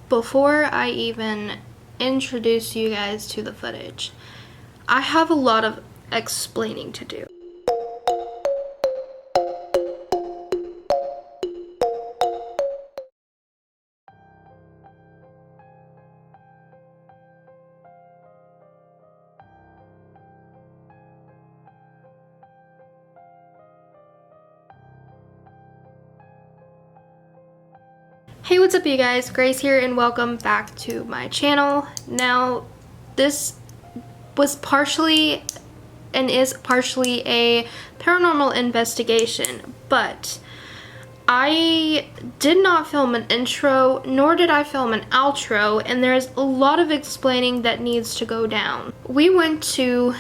Before I even introduce you guys to the footage, I have a lot of explaining to do. Hey, what's up you guys? Grace here and welcome back to my channel. Now, this was partially and is partially a paranormal investigation, but I did not film an intro, nor did I film an outro, and there's a lot of explaining that needs to go down. We went to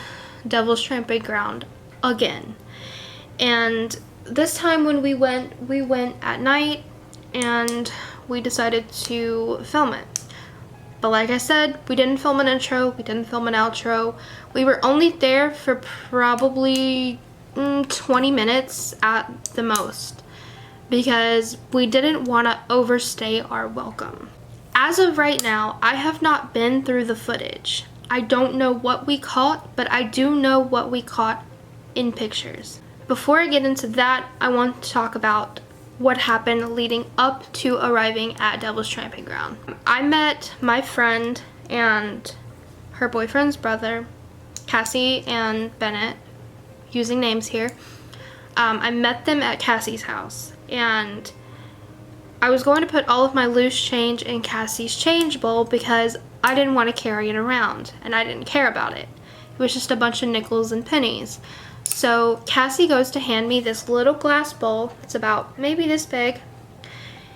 Devil's Tramping Ground again, and this time when we went at night, and we decided to film it. But like I said, we didn't film an intro, we didn't film an outro. We were only there for probably 20 minutes at the most, because we didn't want to overstay our welcome. As of right now, I have not been through the footage. I don't know what we caught, but I do know what we caught in pictures. Before I get into that, I want to talk about what happened leading up to arriving at Devil's Tramping Ground. I met my friend and her boyfriend's brother, Cassie and Bennett, using names here. I met them at Cassie's house, and I was going to put all of my loose change in Cassie's change bowl because I didn't want to carry it around, and I didn't care about it. It was just a bunch of nickels and pennies. So Cassie goes to hand me this little glass bowl. It's about maybe this big,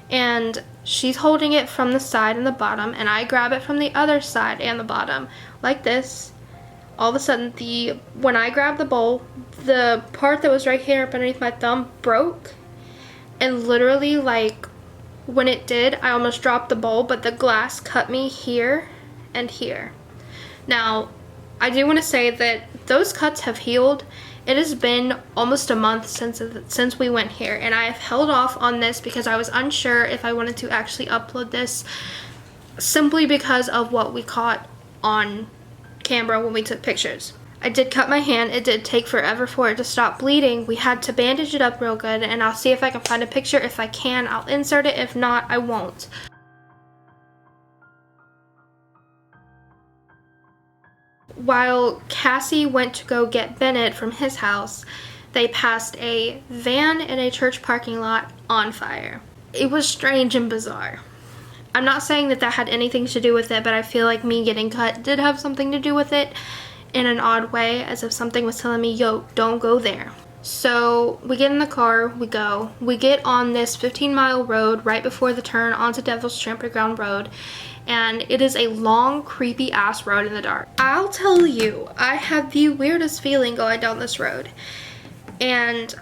and she's holding it from the side and the bottom, and I grab it from the other side and the bottom like this. All of a sudden, when I grabbed the bowl, the part that was right here underneath my thumb broke, and literally, like, when it did, I almost dropped the bowl, but the glass cut me here and here. Now, I do want to say that those cuts have healed. It has been almost a month since we went here, and I have held off on this because I was unsure if I wanted to actually upload this, simply because of what we caught on camera when we took pictures. I did cut my hand. It did take forever for it to stop bleeding. We had to bandage it up real good, and I'll see if I can find a picture. If I can, I'll insert it. If not, I won't. While Cassie went to go get Bennett from his house, they passed a van in a church parking lot on fire. It was strange and bizarre. I'm not saying that that had anything to do with it, but I feel like me getting cut did have something to do with it in an odd way, as if something was telling me, yo, don't go there. So we get in the car, we go. We get on this 15-mile road right before the turn onto Devil's Tramping Ground Road, and it is a long, creepy-ass road in the dark. I'll tell you, I had the weirdest feeling going down this road. And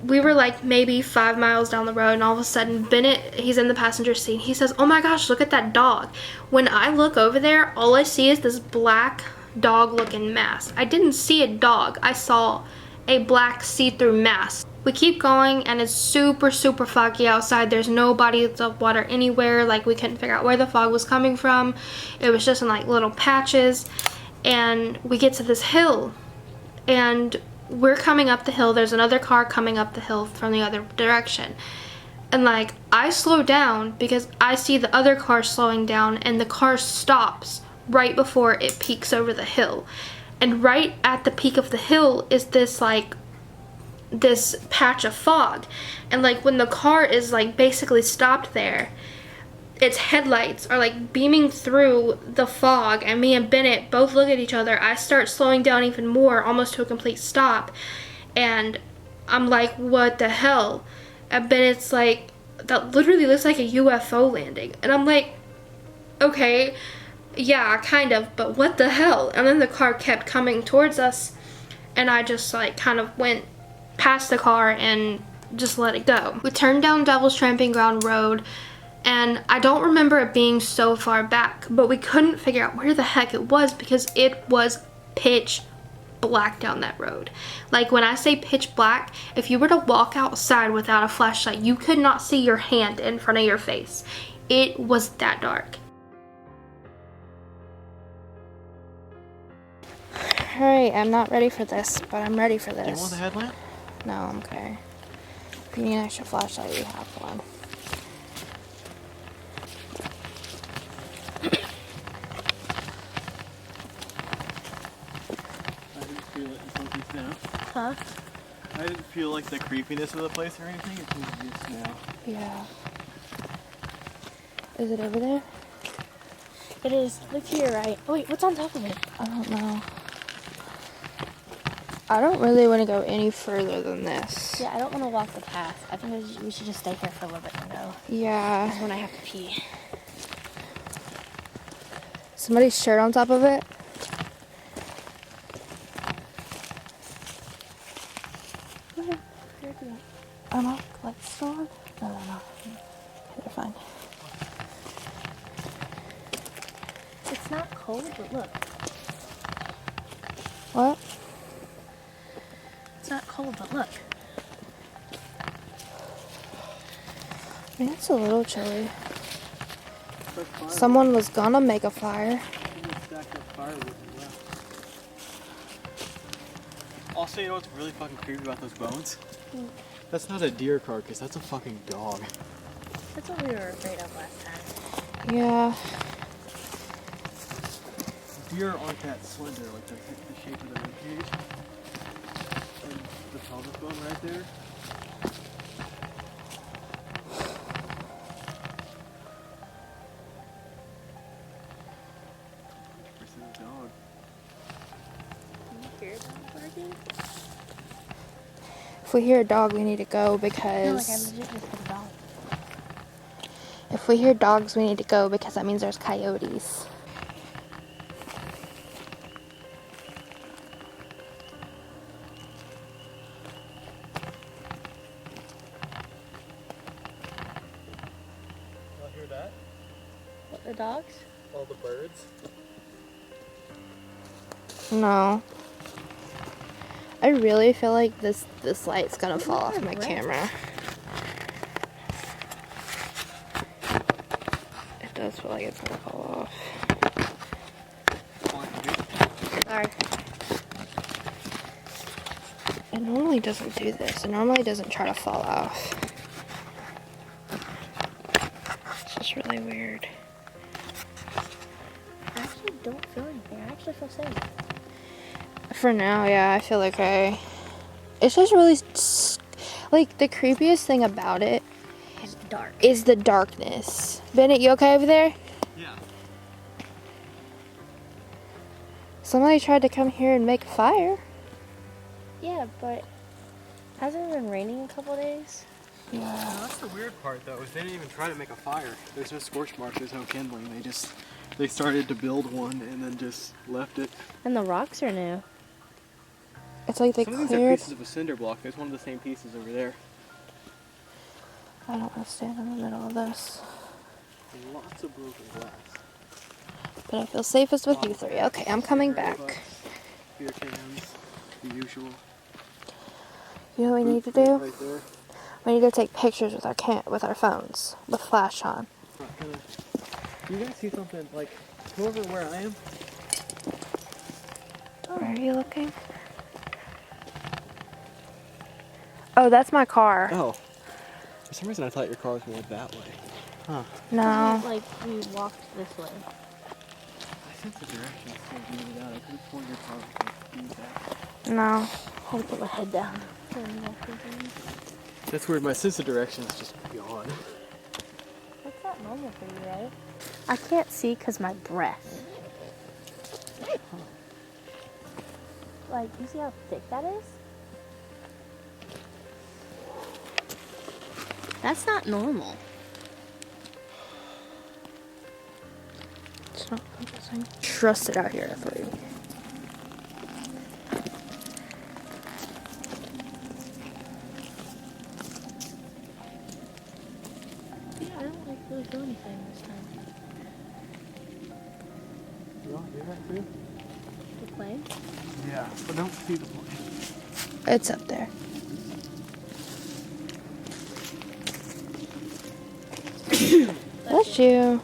we were like maybe 5 miles down the road, and all of a sudden Bennett, he's in the passenger seat. He says, oh my gosh, look at that dog. When I look over there, all I see is this black dog-looking mass. I didn't see a dog. I saw a black see-through mass. We keep going, and it's super foggy outside. There's no bodies of water anywhere. Like, we couldn't figure out where the fog was coming from. It was just in like little patches. And we get to this hill, and we're coming up the hill. There's another car coming up the hill from the other direction, and like, I slow down because I see the other car slowing down, and the car stops right before it peaks over the hill. And right at the peak of the hill is this patch of fog. And like, when the car is like basically stopped there, its headlights are like beaming through the fog, and me and Bennett both look at each other. I start slowing down even more, almost to a complete stop, and I'm like, what the hell? And Bennett's like, that literally looks like a UFO landing. And I'm like, okay, yeah, kind of, but what the hell? And then the car kept coming towards us, and I just like kind of went past the car and just let it go. We turned down Devil's Tramping Ground Road, and I don't remember it being so far back, but we couldn't figure out where the heck it was because it was pitch black down that road. Like, when I say pitch black, if you were to walk outside without a flashlight, you could not see your hand in front of your face. It was that dark. Alright, I'm not ready for this, but I'm ready for this. Do you want the headlamp? No, I'm okay. If you need an extra flashlight, we have one. I didn't feel it until just now. Huh? I didn't feel like the creepiness of the place or anything until just now. Yeah. Is it over there? It is. Look to your right. Oh wait, what's on top of it? I don't know. I don't really want to go any further than this. Yeah, I don't want to walk the path. I think we should just stay here for a little bit and go. Yeah. That's when I have to pee. Somebody's shirt on top of it. Oh no, lights still on? No. Okay, they're fine. It's not cold, but look. What? It's not cold, but look. I mean, it's a little chilly. Someone was gonna make a fire. Also, you know what's really fucking creepy about those bones? That's not a deer carcass, that's a fucking dog. That's what we were afraid of last time. Yeah. Deer aren't that slender, like the shape of the rib cage. And the pelvis bone right there. Dog. Can you hear that barking? If we hear a dog, we need to go No, because... like I legit just heard a dog. If we hear dogs, we need to go because that means there's coyotes. Y'all hear that? What, the dogs? All the birds? No. I really feel like this light's gonna fall off my camera. It does feel like it's gonna fall off. Sorry. It normally doesn't do this. It normally doesn't try to fall off. It's just really weird. I actually don't feel anything. I actually feel safe. For now, yeah, I feel okay. It's just really, like, the creepiest thing about it It's dark. is the darkness. Bennett, you okay over there? Yeah. Somebody tried to come here and make a fire. Yeah, but hasn't it been raining a couple days? Yeah. No, that's the weird part though, is they didn't even try to make a fire. There's no scorch mark, there's no kindling. They started to build one and then just left it. And the rocks are new. It's like they Some of these are cleared. pieces of a cinder block. There's one of the same pieces over there. I don't want to stand in the middle of this. And lots of broken glass. But I feel safest with you three. Okay, I'm coming back. Beer cans, the usual. You know what we need to do? Right there. We need to take pictures with our phones with flash on. You guys see something like come over where I am? Where are you looking? Oh, that's my car. Oh. For some reason I thought your car was more that way. Huh. No. Like we walked this way. I sense the direction so weird out. I could have sworn your car was like that. No. I had to put my head down. That's weird. My sense of direction is just gone. That's not normal for you, right? I can't see because my breath. Like, you see how thick that is? That's not normal. It's not focusing. Trust it out here, I believe. Yeah, I don't like really do anything this time. You want to do that too? The plane? Yeah, but don't see the plane. It's up there. Let's you.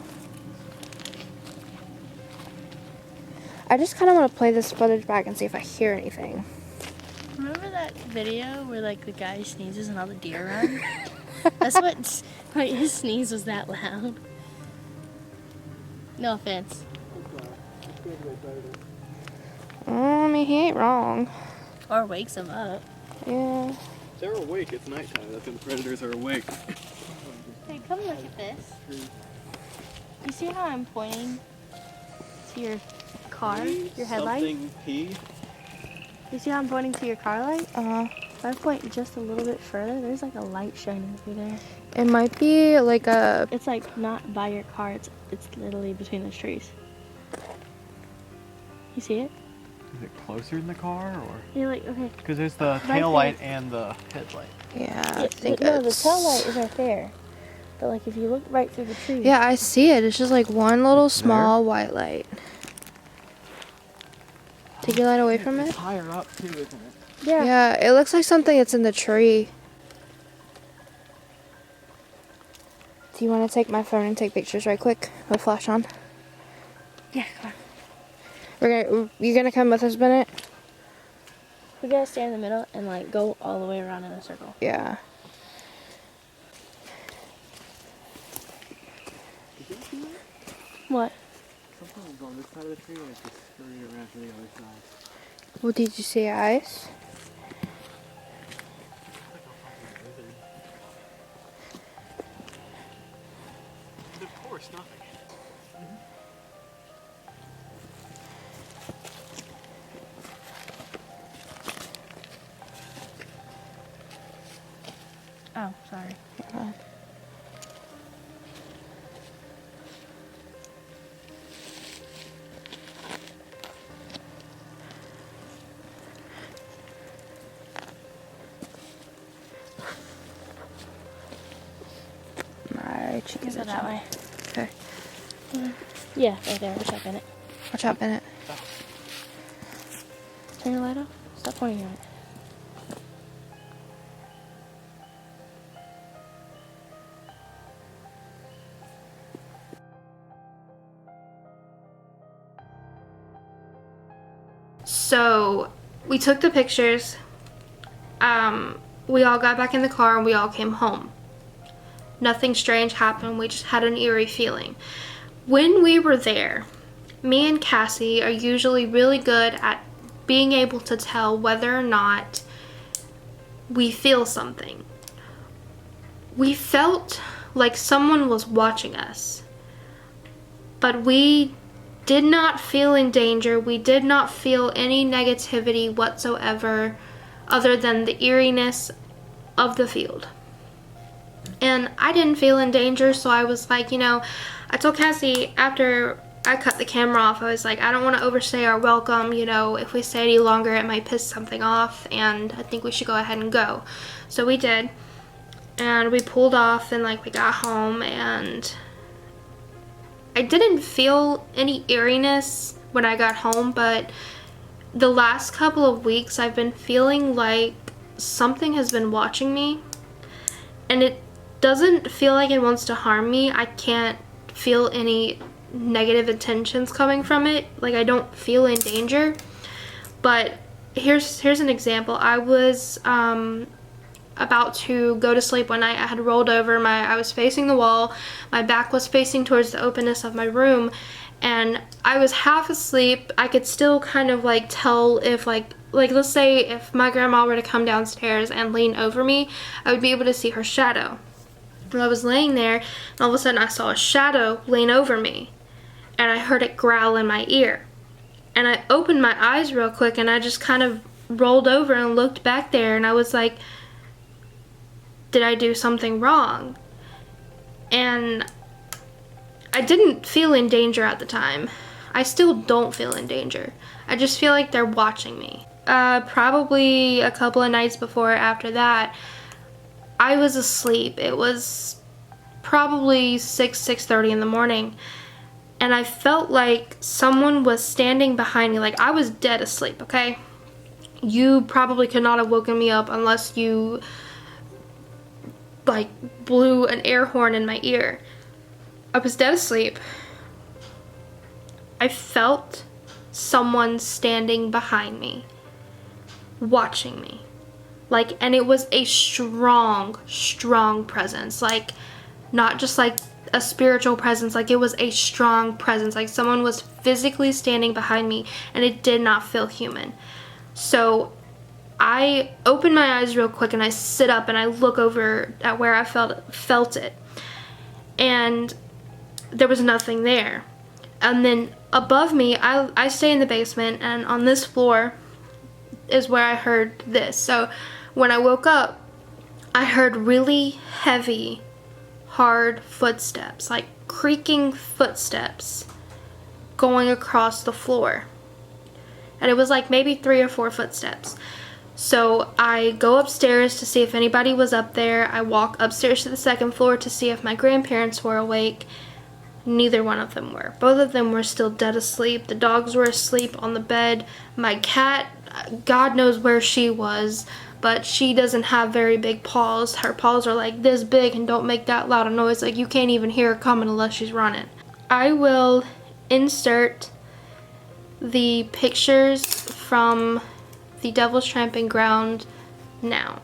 I just kind of want to play this footage back and see if I hear anything. Remember that video where like the guy sneezes and all the deer run? That's what, like his sneeze was that loud. No offense. I mean, he ain't wrong. Or wakes him up. Yeah. They're awake. It's nighttime. That's when predators are awake. Hey, come look at this. You see how I'm pointing to your car, your headlight? Something pee. You see how I'm pointing to your car light? Uh-huh. If I point just a little bit further, there's like a light shining through there. It might be like a... It's like not by your car, it's literally between those trees. You see it? Is it closer in the car or? You're like, okay. Because there's the Right tail light there. and the headlight. Yeah, I Yeah, think but no, the it's... tail light is right there. But like if you look right through the trees. Yeah, I see it. It's just like one little It's small white light. Take your light away from It's it. higher up too, isn't it? Yeah. Yeah, it looks like something that's in the tree. Do you want to take my phone and take pictures right quick with flash on? Yeah, come on. You're gonna come with us, Bennett? We gotta stay in the middle and like go all the way around in a circle. Yeah. What? Something was on this side of the tree and it just scurried around to the other side. Well, did you see eyes? Of course, nothing. Oh, sorry. Alright, you You can go that way. Okay. Yeah, right there. Watch out, Bennett. Watch out, Bennett. Turn your light off. Stop pointing at it. So, we took the pictures. We all got back in the car and we all came home. Nothing strange happened. We just had an eerie feeling. When we were there, me and Cassie are usually really good at being able to tell whether or not we feel something. We felt like someone was watching us, but we did not feel in danger. We did not feel any negativity whatsoever other than the eeriness of the field. And I didn't feel in danger, so I was like, you know, I told Cassie after I cut the camera off, I was like, I don't want to overstay our welcome, you know, if we stay any longer it might piss something off, and I think we should go ahead and go. So we did, and we pulled off, and like we got home, and I didn't feel any eeriness when I got home, but the last couple of weeks I've been feeling like something has been watching me, and it doesn't feel like it wants to harm me. I can't feel any negative intentions coming from it. Like, I don't feel in danger. But here's an example. I was about to go to sleep one night. I had rolled over. I was facing the wall. My back was facing towards the openness of my room, and I was half asleep. I could still kind of like tell if like let's say if my grandma were to come downstairs and lean over me, I would be able to see her shadow. And I was laying there, and all of a sudden I saw a shadow lean over me, and I heard it growl in my ear. And I opened my eyes real quick, and I just kind of rolled over and looked back there, and I was like, did I do something wrong? And I didn't feel in danger at the time. I still don't feel in danger. I just feel like they're watching me. Probably a couple of nights before or after that, I was asleep. It was probably 6:30 in the morning, and I felt like someone was standing behind me. Like, I was dead asleep, okay? You probably could not have woken me up unless you like blew an air horn in my ear. I was dead asleep. I felt someone standing behind me, watching me. Like, and it was a strong, strong presence. Like, not just like a spiritual presence, like it was a strong presence. Like someone was physically standing behind me, and it did not feel human. So I open my eyes real quick and I sit up and I look over at where I felt it. And there was nothing there. And then above me, I stay in the basement, and on this floor is where I heard this. So when I woke up, I heard really heavy, hard footsteps, like creaking footsteps going across the floor. And it was like maybe 3 or 4 footsteps. So I go upstairs to see if anybody was up there. I walk upstairs to the 2nd floor to see if my grandparents were awake. Neither one of them were. Both of them were still dead asleep. The dogs were asleep on the bed. My cat, God knows where she was, but she doesn't have very big paws. Her paws are like this big and don't make that loud a noise. Like you can't even hear her coming unless she's running. I will insert the pictures from the Devil's Tramping Ground now.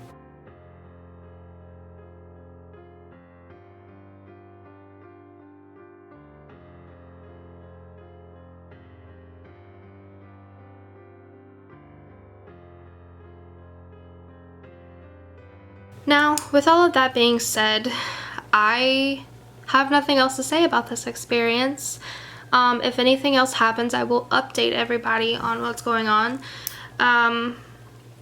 Now, with all of that being said, I have nothing else to say about this experience. If anything else happens, I will update everybody on what's going on.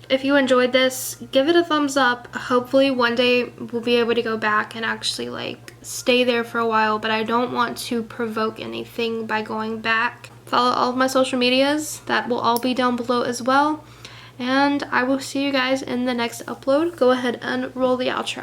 If you enjoyed this, give it a thumbs up. Hopefully one day we'll be able to go back and actually like stay there for a while, but I don't want to provoke anything by going back. Follow all of my social medias. That will all be down below as well. And I will see you guys in the next upload. Go ahead and roll the outro.